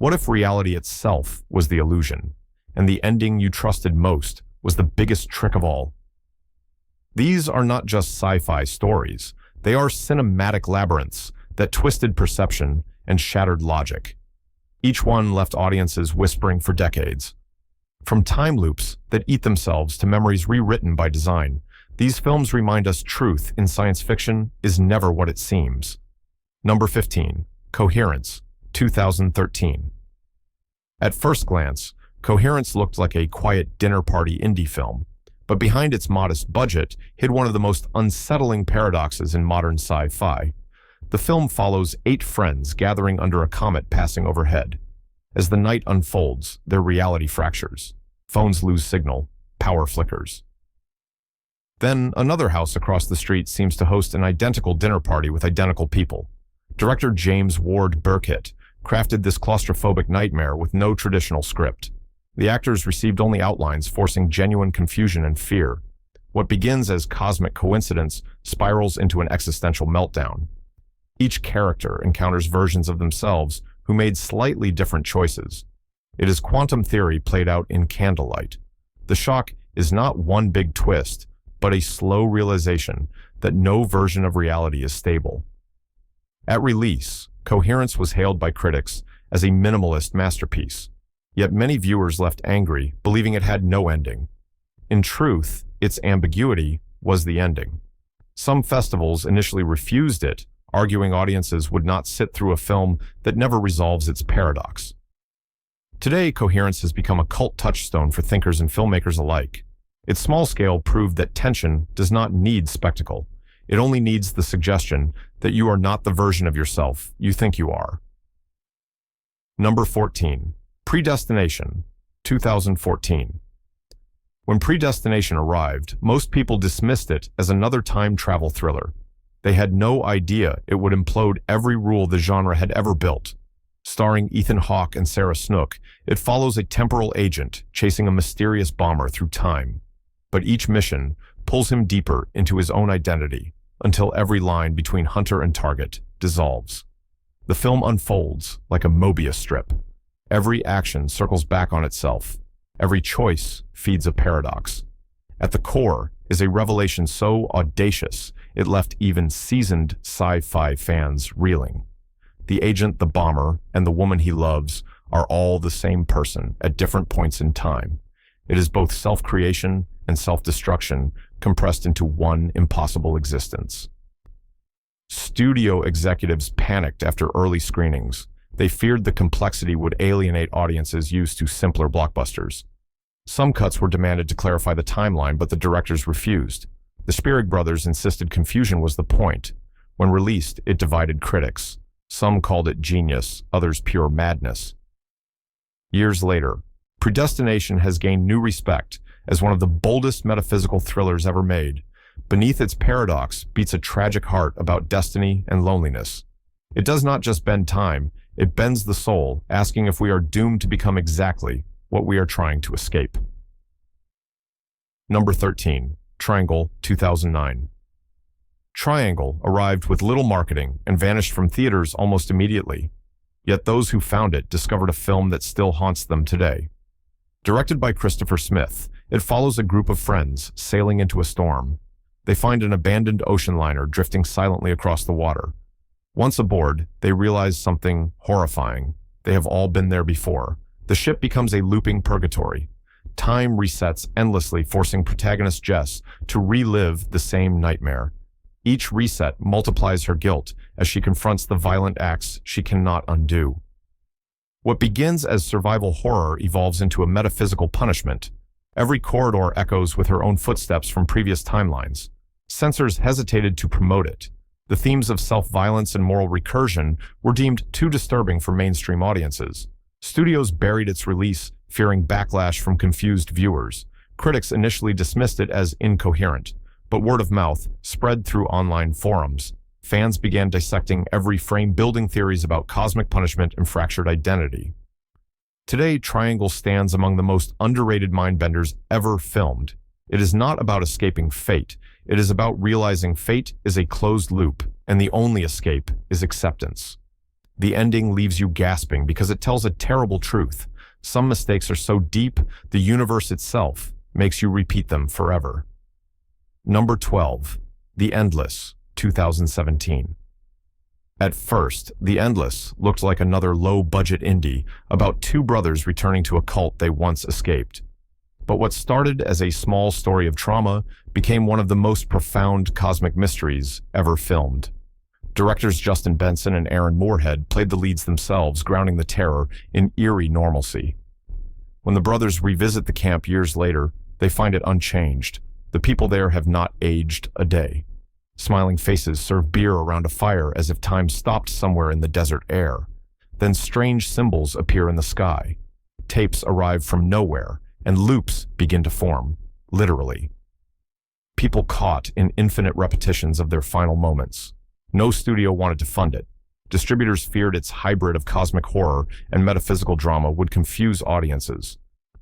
What if reality itself was the illusion, and the ending you trusted most was the biggest trick of all? These are not just sci-fi stories. They are cinematic labyrinths that twisted perception and shattered logic. Each one left audiences whispering for decades. From time loops that eat themselves to memories rewritten by design, these films remind us truth in science fiction is never what it seems. Number 15. Coherence, 2013. At first glance, Coherence looked like a quiet dinner party indie film, but behind its modest budget hid one of the most unsettling paradoxes in modern sci-fi. The film follows 8 friends gathering under a comet passing overhead. As the night unfolds, their reality fractures. Phones lose signal, power flickers. Then, another house across the street seems to host an identical dinner party with identical people. Director James Ward Burkitt crafted this claustrophobic nightmare with no traditional script. The actors received only outlines, forcing genuine confusion and fear. What begins as cosmic coincidence spirals into an existential meltdown. Each character encounters versions of themselves who made slightly different choices. It is quantum theory played out in candlelight. The shock is not one big twist, but a slow realization that no version of reality is stable. At release, Coherence was hailed by critics as a minimalist masterpiece, yet many viewers left angry, believing it had no ending. In truth, its ambiguity was the ending. Some festivals initially refused it, arguing audiences would not sit through a film that never resolves its paradox. Today, Coherence has become a cult touchstone for thinkers and filmmakers alike. Its small scale proved that tension does not need spectacle. It only needs the suggestion that you are not the version of yourself you think you are. Number 14. Predestination, 2014. When Predestination arrived, most people dismissed it as another time travel thriller. They had no idea it would implode every rule the genre had ever built. Starring Ethan Hawke and Sarah Snook, it follows a temporal agent chasing a mysterious bomber through time. But each mission pulls him deeper into his own identity, until every line between hunter and target dissolves. The film unfolds like a Mobius strip. Every action circles back on itself. Every choice feeds a paradox. At the core is a revelation so audacious it left even seasoned sci-fi fans reeling. The agent, the bomber, and the woman he loves are all the same person at different points in time. It is both self-creation and self-destruction compressed into one impossible existence. Studio executives panicked after early screenings. They feared the complexity would alienate audiences used to simpler blockbusters. Some cuts were demanded to clarify the timeline, but the directors refused. The Spierig brothers insisted confusion was the point. When released, it divided critics. Some called it genius, others pure madness. Years later, Predestination has gained new respect as one of the boldest metaphysical thrillers ever made. Beneath its paradox beats a tragic heart about destiny and loneliness. It does not just bend time, it bends the soul, asking if we are doomed to become exactly what we are trying to escape. Number 13. Triangle, 2009. Triangle arrived with little marketing and vanished from theaters almost immediately. Yet those who found it discovered a film that still haunts them today. Directed by Christopher Smith, it follows a group of friends sailing into a storm. They find an abandoned ocean liner drifting silently across the water. Once aboard, they realize something horrifying. They have all been there before. The ship becomes a looping purgatory. Time resets endlessly, forcing protagonist Jess to relive the same nightmare. Each reset multiplies her guilt as she confronts the violent acts she cannot undo. What begins as survival horror evolves into a metaphysical punishment. Every corridor echoes with her own footsteps from previous timelines. Censors hesitated to promote it. The themes of self-violence and moral recursion were deemed too disturbing for mainstream audiences. Studios buried its release, fearing backlash from confused viewers. Critics initially dismissed it as incoherent, but word of mouth spread through online forums. Fans began dissecting every frame, building theories about cosmic punishment and fractured identity. Today, Triangle stands among the most underrated mindbenders ever filmed. It is not about escaping fate. It is about realizing fate is a closed loop, and the only escape is acceptance. The ending leaves you gasping because it tells a terrible truth. Some mistakes are so deep, the universe itself makes you repeat them forever. Number 12. The Endless, 2017. At first, The Endless looked like another low-budget indie about two brothers returning to a cult they once escaped. But what started as a small story of trauma became one of the most profound cosmic mysteries ever filmed. Directors Justin Benson and Aaron Moorhead played the leads themselves, grounding the terror in eerie normalcy. When the brothers revisit the camp years later, they find it unchanged. The people there have not aged a day. Smiling faces serve beer around a fire as if time stopped somewhere in the desert air. Then strange symbols appear in the sky. Tapes arrive from nowhere, and loops begin to form, literally. People caught in infinite repetitions of their final moments. No studio wanted to fund it. Distributors feared its hybrid of cosmic horror and metaphysical drama would confuse audiences.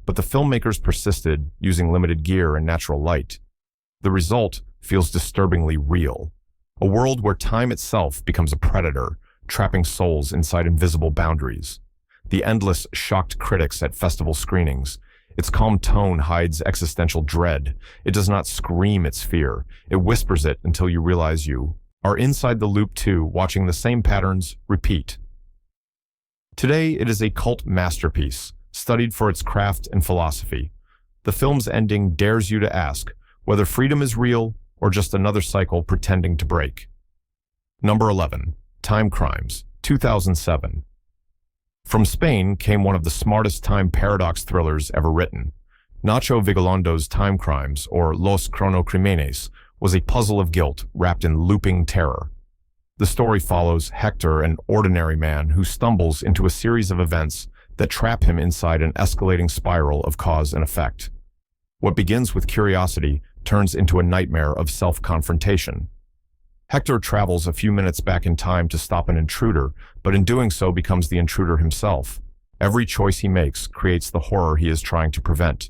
But the filmmakers persisted, using limited gear and natural light. The result feels disturbingly real. A world where time itself becomes a predator, trapping souls inside invisible boundaries. The Endless shocked critics at festival screenings. Its calm tone hides existential dread. It does not scream its fear. It whispers it until you realize you are inside the loop too, watching the same patterns repeat. Today, it is a cult masterpiece, studied for its craft and philosophy. The film's ending dares you to ask whether freedom is real or just another cycle pretending to break. Number 11. Timecrimes, 2007. From Spain came one of the smartest time paradox thrillers ever written. Nacho Vigalondo's Timecrimes, or Los Cronocrímenes, was a puzzle of guilt wrapped in looping terror. The story follows Hector, an ordinary man who stumbles into a series of events that trap him inside an escalating spiral of cause and effect. What begins with curiosity turns into a nightmare of self-confrontation. Hector travels a few minutes back in time to stop an intruder, but in doing so becomes the intruder himself. Every choice he makes creates the horror he is trying to prevent.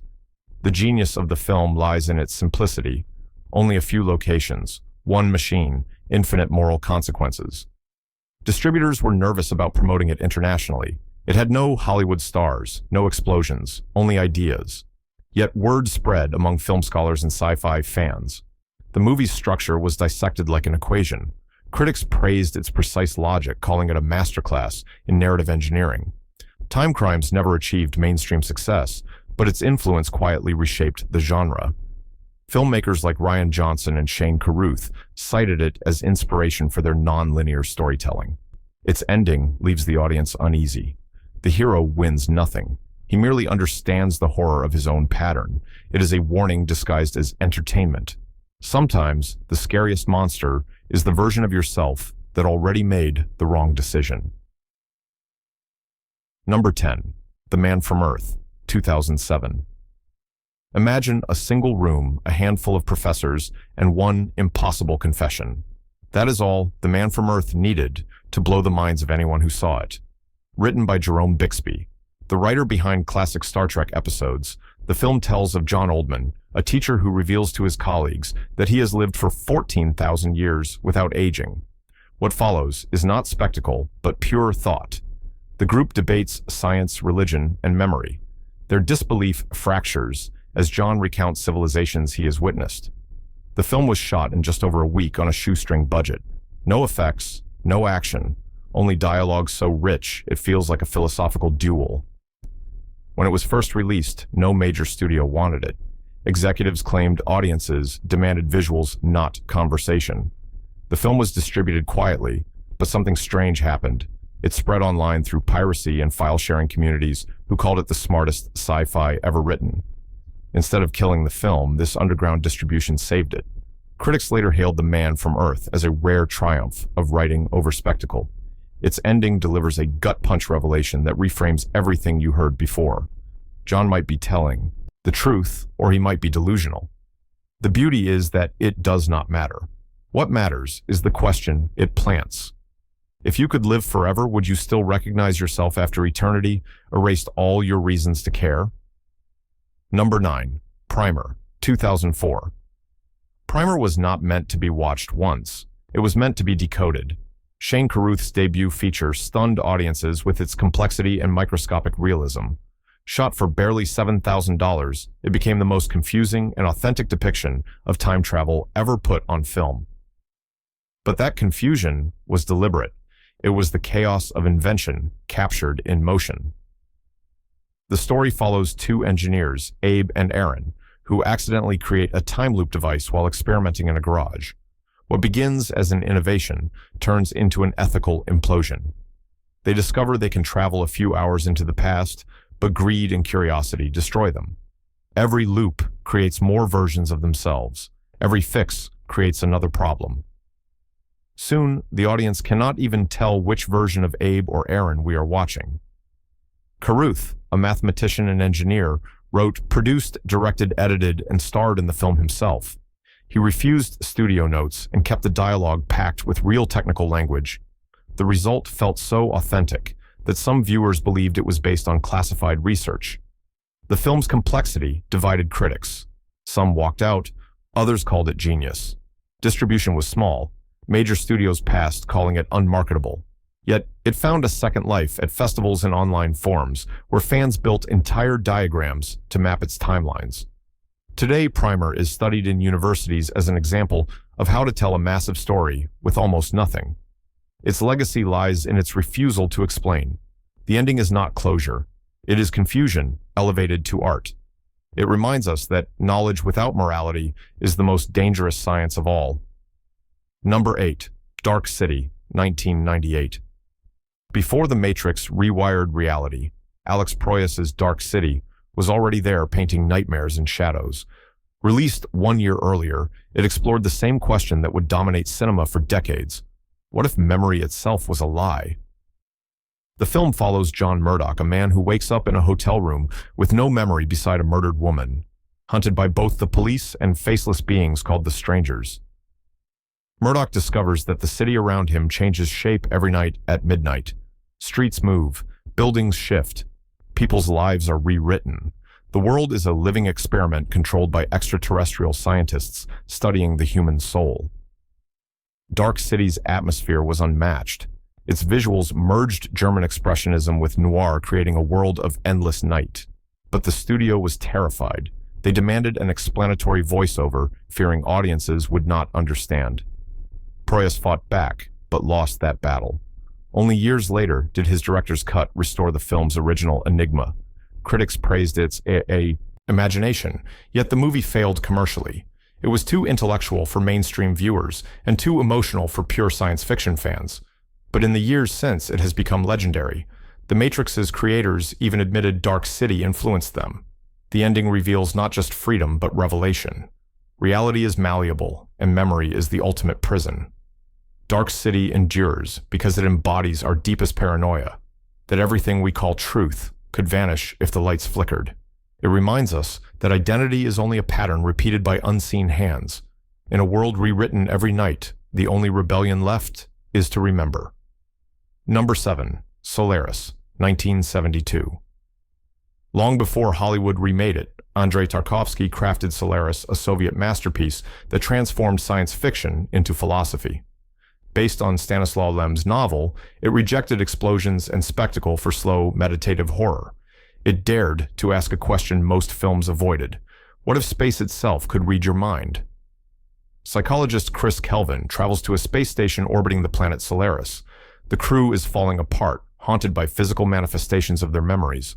The genius of the film lies in its simplicity. Only a few locations, one machine, infinite moral consequences. Distributors were nervous about promoting it internationally. It had no Hollywood stars, no explosions, only ideas. Yet word spread among film scholars and sci-fi fans. The movie's structure was dissected like an equation. Critics praised its precise logic, calling it a masterclass in narrative engineering. Timecrimes never achieved mainstream success, but its influence quietly reshaped the genre. Filmmakers like Rian Johnson and Shane Carruth cited it as inspiration for their non-linear storytelling. Its ending leaves the audience uneasy. The hero wins nothing. He merely understands the horror of his own pattern. It is a warning disguised as entertainment. Sometimes, the scariest monster is the version of yourself that already made the wrong decision. Number 10. The Man from Earth, 2007. Imagine a single room, a handful of professors, and one impossible confession. That is all The Man from Earth needed to blow the minds of anyone who saw it. Written by Jerome Bixby, the writer behind classic Star Trek episodes, the film tells of John Oldman, a teacher who reveals to his colleagues that he has lived for 14,000 years without aging. What follows is not spectacle, but pure thought. The group debates science, religion, and memory. Their disbelief fractures as John recounts civilizations he has witnessed. The film was shot in just over a week on a shoestring budget. No effects, no action, only dialogue so rich it feels like a philosophical duel. When it was first released, no major studio wanted it. Executives claimed audiences demanded visuals, not conversation. The film was distributed quietly, but something strange happened. It spread online through piracy and file-sharing communities who called it the smartest sci-fi ever written. Instead of killing the film, this underground distribution saved it. Critics later hailed The Man from Earth as a rare triumph of writing over spectacle. Its ending delivers a gut-punch revelation that reframes everything you heard before. John might be telling the truth, or he might be delusional. The beauty is that it does not matter. What matters is the question it plants. If you could live forever, would you still recognize yourself after eternity, erased all your reasons to care? Number 9. Primer, 2004. Primer was not meant to be watched once. It was meant to be decoded. Shane Carruth's debut feature stunned audiences with its complexity and microscopic realism. Shot for barely $7,000, it became the most confusing and authentic depiction of time travel ever put on film. But that confusion was deliberate. It was the chaos of invention captured in motion. The story follows two engineers, Abe and Aaron, who accidentally create a time loop device while experimenting in a garage. What begins as an innovation turns into an ethical implosion. They discover they can travel a few hours into the past, but greed and curiosity destroy them. Every loop creates more versions of themselves. Every fix creates another problem. Soon, the audience cannot even tell which version of Abe or Aaron we are watching. Carruth, a mathematician and engineer, wrote, produced, directed, edited, and starred in the film himself. He refused studio notes and kept the dialogue packed with real technical language. The result felt so authentic that some viewers believed it was based on classified research. The film's complexity divided critics. Some walked out, others called it genius. Distribution was small. Major studios passed, calling it unmarketable. Yet, it found a second life at festivals and online forums, where fans built entire diagrams to map its timelines. Today, Primer is studied in universities as an example of how to tell a massive story with almost nothing. Its legacy lies in its refusal to explain. The ending is not closure. It is confusion elevated to art. It reminds us that knowledge without morality is the most dangerous science of all. Number 8. Dark City, 1998. Before The Matrix rewired reality, Alex Proyas's Dark City was already there painting nightmares and shadows. Released 1 year earlier, it explored the same question that would dominate cinema for decades. What if memory itself was a lie? The film follows John Murdoch, a man who wakes up in a hotel room with no memory beside a murdered woman, hunted by both the police and faceless beings called the Strangers. Murdoch discovers that the city around him changes shape every night at midnight. Streets move, buildings shift, people's lives are rewritten. The world is a living experiment controlled by extraterrestrial scientists studying the human soul. Dark City's atmosphere was unmatched. Its visuals merged German expressionism with noir, creating a world of endless night. But the studio was terrified. They demanded an explanatory voiceover, fearing audiences would not understand. Proyas fought back, but lost that battle. Only years later did his director's cut restore the film's original enigma. Critics praised its imagination, yet the movie failed commercially. It was too intellectual for mainstream viewers and too emotional for pure science fiction fans. But in the years since, it has become legendary. The Matrix's creators even admitted Dark City influenced them. The ending reveals not just freedom, but revelation. Reality is malleable, and memory is the ultimate prison. Dark City endures because it embodies our deepest paranoia, that everything we call truth could vanish if the lights flickered. It reminds us that identity is only a pattern repeated by unseen hands. In a world rewritten every night, the only rebellion left is to remember. Number 7. Solaris, 1972. Long before Hollywood remade it, Andrei Tarkovsky crafted Solaris, a Soviet masterpiece that transformed science fiction into philosophy. Based on Stanislaw Lem's novel, it rejected explosions and spectacle for slow, meditative horror. It dared to ask a question most films avoided. What if space itself could read your mind? Psychologist Chris Kelvin travels to a space station orbiting the planet Solaris. The crew is falling apart, haunted by physical manifestations of their memories.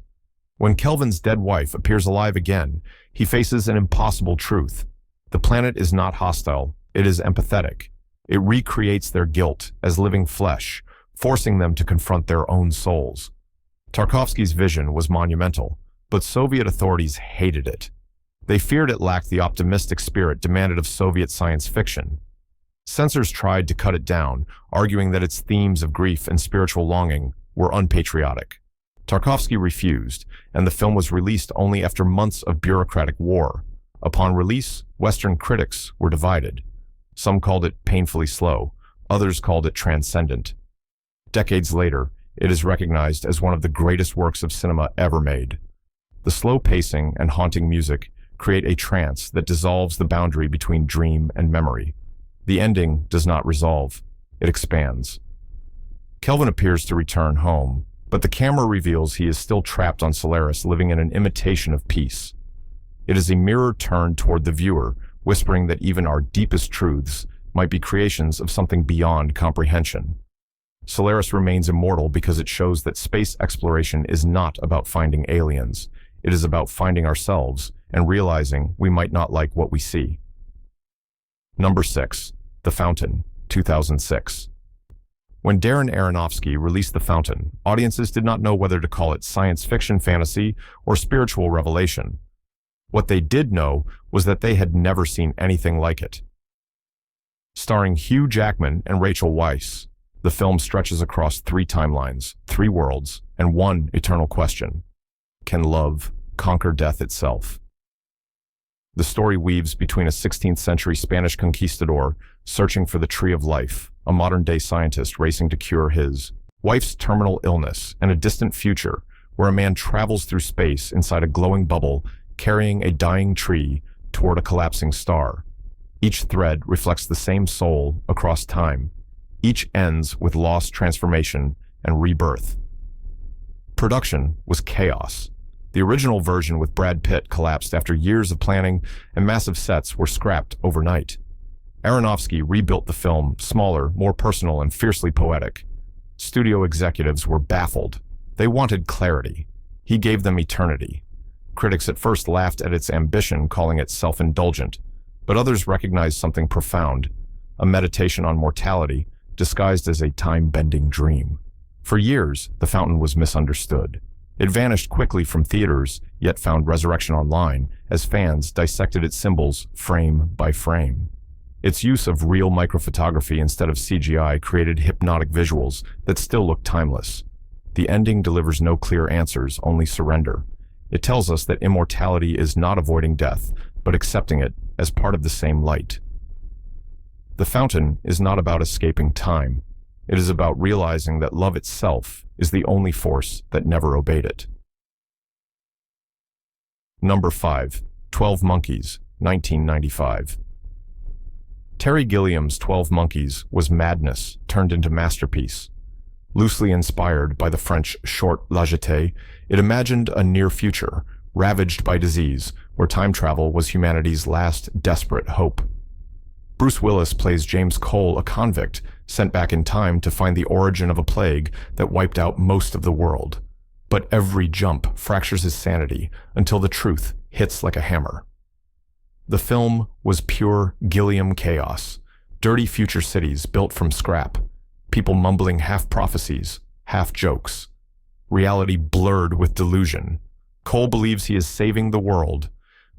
When Kelvin's dead wife appears alive again, he faces an impossible truth. The planet is not hostile, it is empathetic. It recreates their guilt as living flesh, forcing them to confront their own souls. Tarkovsky's vision was monumental, but Soviet authorities hated it. They feared it lacked the optimistic spirit demanded of Soviet science fiction. Censors tried to cut it down, arguing that its themes of grief and spiritual longing were unpatriotic. Tarkovsky refused, and the film was released only after months of bureaucratic war. Upon release, Western critics were divided. Some called it painfully slow, others called it transcendent. Decades later, it is recognized as one of the greatest works of cinema ever made. The slow pacing and haunting music create a trance that dissolves the boundary between dream and memory. The ending does not resolve, it expands. Kelvin appears to return home, but the camera reveals he is still trapped on Solaris, living in an imitation of peace. It is a mirror turned toward the viewer, whispering that even our deepest truths might be creations of something beyond comprehension. Solaris remains immortal because it shows that space exploration is not about finding aliens. It is about finding ourselves and realizing we might not like what we see. Number 6. The Fountain, 2006. When Darren Aronofsky released The Fountain, audiences did not know whether to call it science fiction fantasy or spiritual revelation. What they did know was that they had never seen anything like it. Starring Hugh Jackman and Rachel Weisz, the film stretches across 3 timelines, 3 worlds, and one eternal question. Can love conquer death itself? The story weaves between a 16th century Spanish conquistador searching for the tree of life, a modern-day scientist racing to cure his wife's terminal illness, and a distant future where a man travels through space inside a glowing bubble carrying a dying tree toward a collapsing star. Each thread reflects the same soul across time. Each ends with loss, transformation, and rebirth. Production was chaos. The original version with Brad Pitt collapsed after years of planning, and massive sets were scrapped overnight. Aronofsky rebuilt the film, smaller, more personal, and fiercely poetic. Studio executives were baffled. They wanted clarity. He gave them eternity. Critics at first laughed at its ambition, calling it self-indulgent, but others recognized something profound, a meditation on mortality disguised as a time-bending dream. For years, The Fountain was misunderstood. It vanished quickly from theaters, yet found resurrection online as fans dissected its symbols frame by frame. Its use of real microphotography instead of CGI created hypnotic visuals that still look timeless. The ending delivers no clear answers, only surrender. It tells us that immortality is not avoiding death, but accepting it as part of the same light. The Fountain is not about escaping time. It is about realizing that love itself is the only force that never obeyed it. Number 5. 12 Monkeys, 1995. Terry Gilliam's 12 Monkeys was madness turned into masterpiece. Loosely inspired by the French short La Jetée, it imagined a near future, ravaged by disease, where time travel was humanity's last desperate hope. Bruce Willis plays James Cole, a convict, sent back in time to find the origin of a plague that wiped out most of the world. But every jump fractures his sanity until the truth hits like a hammer. The film was pure Gilliam chaos, dirty future cities built from scrap, people mumbling half prophecies, half jokes. Reality blurred with delusion. Cole believes he is saving the world.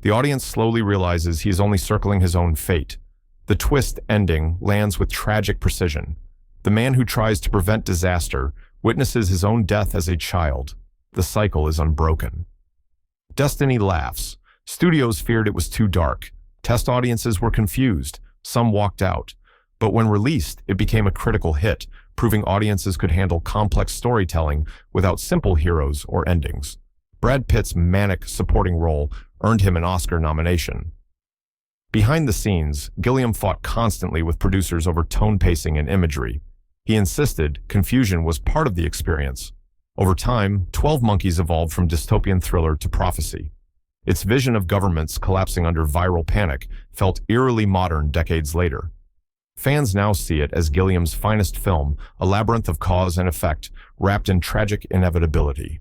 The audience slowly realizes he is only circling his own fate. The twist ending lands with tragic precision. The man who tries to prevent disaster witnesses his own death as a child. The cycle is unbroken. Destiny laughs. Studios feared it was too dark. Test audiences were confused. Some walked out. But when released, it became a critical hit, proving audiences could handle complex storytelling without simple heroes or endings. Brad Pitt's manic supporting role earned him an Oscar nomination. Behind the scenes, Gilliam fought constantly with producers over tone pacing and imagery. He insisted confusion was part of the experience. Over time, 12 Monkeys evolved from dystopian thriller to prophecy. Its vision of governments collapsing under viral panic felt eerily modern decades later. Fans now see it as Gilliam's finest film, a labyrinth of cause and effect wrapped in tragic inevitability.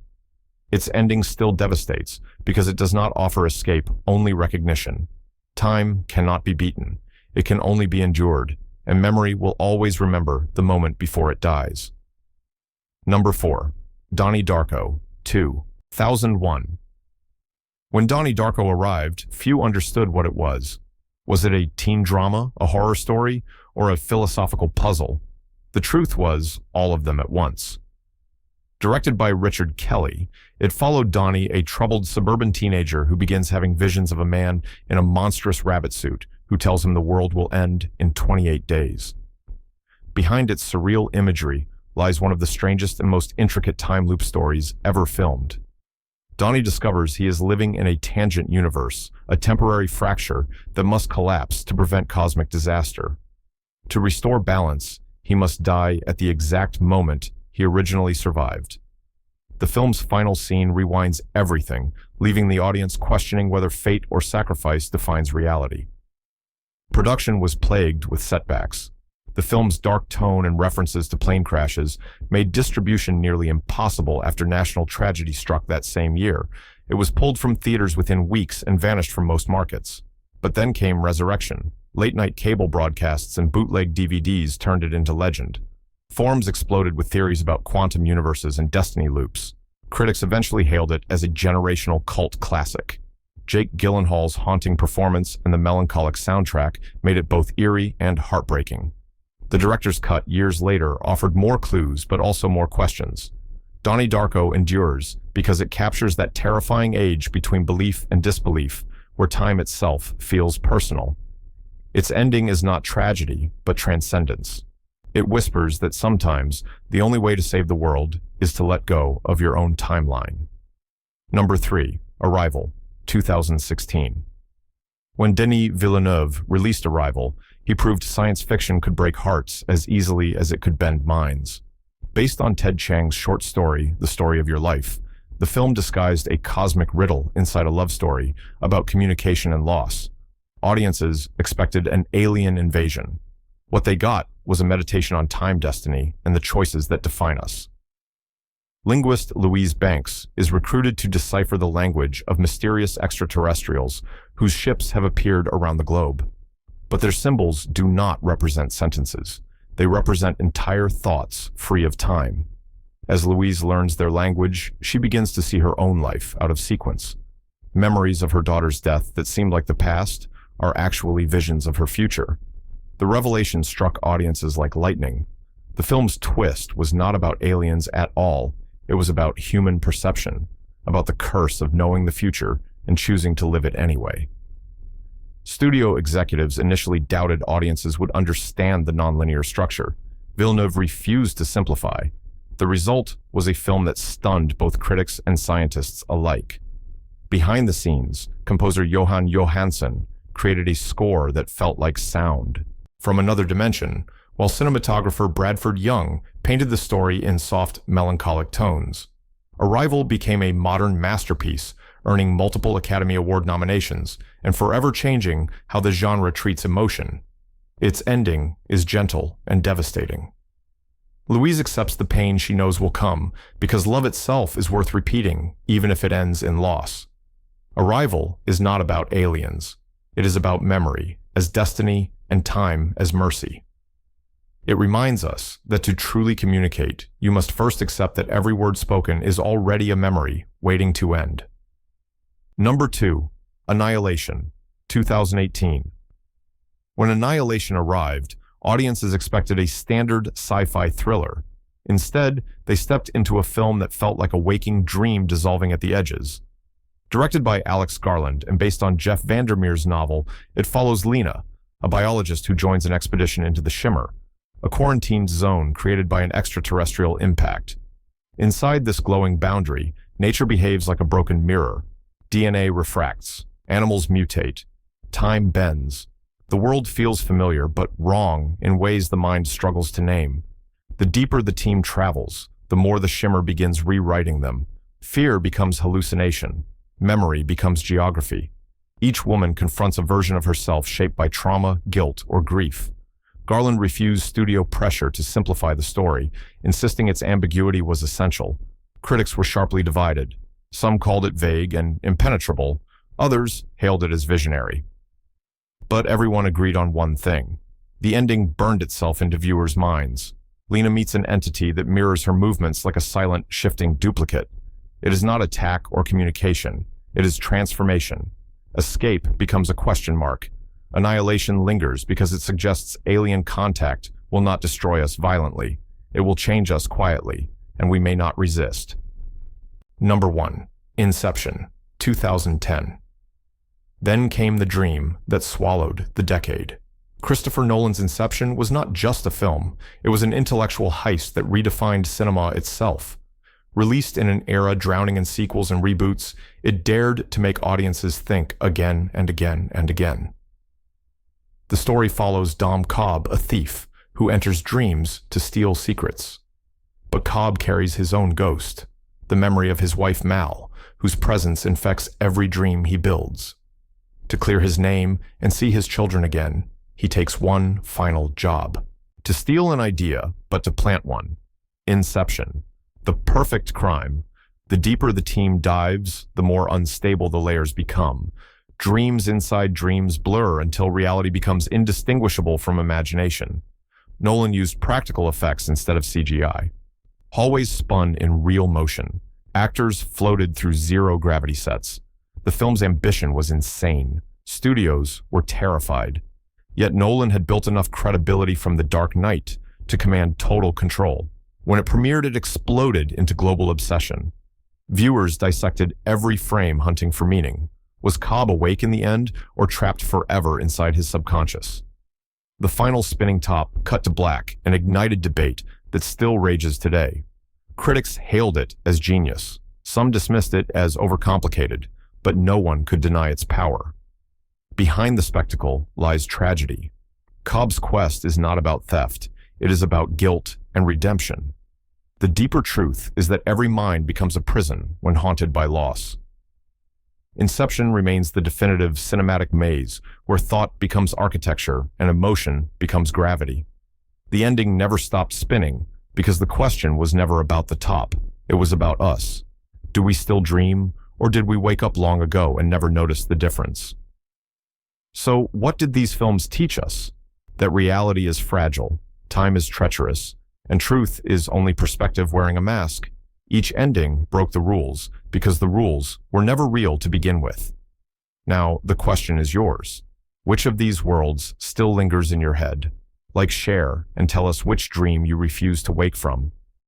Its ending still devastates because it does not offer escape, only recognition. Time cannot be beaten. It can only be endured, and memory will always remember the moment before it dies. Number 4. Donnie Darko, 2001. When Donnie Darko arrived, few understood what it was. Was it a teen drama, a horror story, or a philosophical puzzle? The truth was, all of them at once. Directed by Richard Kelly, it followed Donnie, a troubled suburban teenager who begins having visions of a man in a monstrous rabbit suit who tells him the world will end in 28 days. Behind its surreal imagery lies one of the strangest and most intricate time loop stories ever filmed. Donnie discovers he is living in a tangent universe, a temporary fracture that must collapse to prevent cosmic disaster. To restore balance, he must die at the exact moment he originally survived. The film's final scene rewinds everything, leaving the audience questioning whether fate or sacrifice defines reality. Production was plagued with setbacks. The film's dark tone and references to plane crashes made distribution nearly impossible after national tragedy struck that same year. It was pulled from theaters within weeks and vanished from most markets. But then came resurrection. Late-night cable broadcasts and bootleg DVDs turned it into legend. Forums exploded with theories about quantum universes and destiny loops. Critics eventually hailed it as a generational cult classic. Jake Gyllenhaal's haunting performance and the melancholic soundtrack made it both eerie and heartbreaking. The director's cut years later offered more clues but also more questions. Donnie Darko endures because it captures that terrifying age between belief and disbelief, where time itself feels personal. Its ending is not tragedy, but transcendence. It whispers that sometimes the only way to save the world is to let go of your own timeline. Number 3. Arrival, 2016. When Denis Villeneuve released Arrival, he proved science fiction could break hearts as easily as it could bend minds. Based on Ted Chiang's short story, The Story of Your Life, the film disguised a cosmic riddle inside a love story about communication and loss. Audiences expected an alien invasion. What they got was a meditation on time destiny and the choices that define us. Linguist Louise Banks is recruited to decipher the language of mysterious extraterrestrials whose ships have appeared around the globe. But their symbols do not represent sentences. They represent entire thoughts free of time. As Louise learns their language, she begins to see her own life out of sequence. Memories of her daughter's death that seemed like the past are actually visions of her future. The revelation struck audiences like lightning. The film's twist was not about aliens at all. It was about human perception, about the curse of knowing the future and choosing to live it anyway. Studio executives initially doubted audiences would understand the nonlinear structure. Villeneuve refused to simplify. The result was a film that stunned both critics and scientists alike. Behind the scenes, composer Johan Johansson created a score that felt like sound from another dimension, while cinematographer Bradford Young painted the story in soft, melancholic tones. Arrival became a modern masterpiece, earning multiple Academy Award nominations and forever changing how the genre treats emotion. Its ending is gentle and devastating. Louise accepts the pain she knows will come because love itself is worth repeating, even if it ends in loss. Arrival is not about aliens. It is about memory as destiny and time as mercy. It reminds us that to truly communicate, you must first accept that every word spoken is already a memory waiting to end. Number 2. Annihilation, 2018. When Annihilation arrived, audiences expected a standard sci-fi thriller. Instead, they stepped into a film that felt like a waking dream dissolving at the edges. Directed by Alex Garland and based on Jeff Vandermeer's novel, it follows Lena, a biologist who joins an expedition into the Shimmer, a quarantined zone created by an extraterrestrial impact. Inside this glowing boundary, nature behaves like a broken mirror. DNA refracts, animals mutate, time bends. The world feels familiar but wrong in ways the mind struggles to name. The deeper the team travels, the more the Shimmer begins rewriting them. Fear becomes hallucination. Memory becomes geography. Each woman confronts a version of herself shaped by trauma, guilt, or grief. Garland refused studio pressure to simplify the story, insisting its ambiguity was essential. Critics were sharply divided. Some called it vague and impenetrable. Others hailed it as visionary. But everyone agreed on one thing. The ending burned itself into viewers' minds. Lena meets an entity that mirrors her movements like a silent, shifting duplicate. It is not attack or communication. It is transformation. Escape becomes a question mark. Annihilation lingers because it suggests alien contact will not destroy us violently. It will change us quietly, and we may not resist. Number 1. Inception, 2010. Then came the dream that swallowed the decade. Christopher Nolan's Inception was not just a film. It was an intellectual heist that redefined cinema itself. Released in an era drowning in sequels and reboots, it dared to make audiences think again and again and again. The story follows Dom Cobb, a thief, who enters dreams to steal secrets. But Cobb carries his own ghost, the memory of his wife Mal, whose presence infects every dream he builds. To clear his name and see his children again, he takes one final job. To steal an idea, but to plant one. Inception. The perfect crime. The deeper the team dives, the more unstable the layers become. Dreams inside dreams blur until reality becomes indistinguishable from imagination. Nolan used practical effects instead of CGI. Hallways spun in real motion. Actors floated through zero-gravity sets. The film's ambition was insane. Studios were terrified. Yet Nolan had built enough credibility from The Dark Knight to command total control. When it premiered, it exploded into global obsession. Viewers dissected every frame hunting for meaning. Was Cobb awake in the end, or trapped forever inside his subconscious? The final spinning top cut to black and ignited debate that still rages today. Critics hailed it as genius. Some dismissed it as overcomplicated, but no one could deny its power. Behind the spectacle lies tragedy. Cobb's quest is not about theft. It is about guilt and redemption. The deeper truth is that every mind becomes a prison when haunted by loss. Inception remains the definitive cinematic maze where thought becomes architecture and emotion becomes gravity. The ending never stopped spinning because the question was never about the top. It was about us. Do we still dream, or did we wake up long ago and never notice the difference? So, what did these films teach us? That reality is fragile, time is treacherous, and truth is only perspective wearing a mask. Each ending broke the rules because the rules were never real to begin with. Now, the question is yours. Which of these worlds still lingers in your head? Like, share and tell us which dream you refuse to wake from.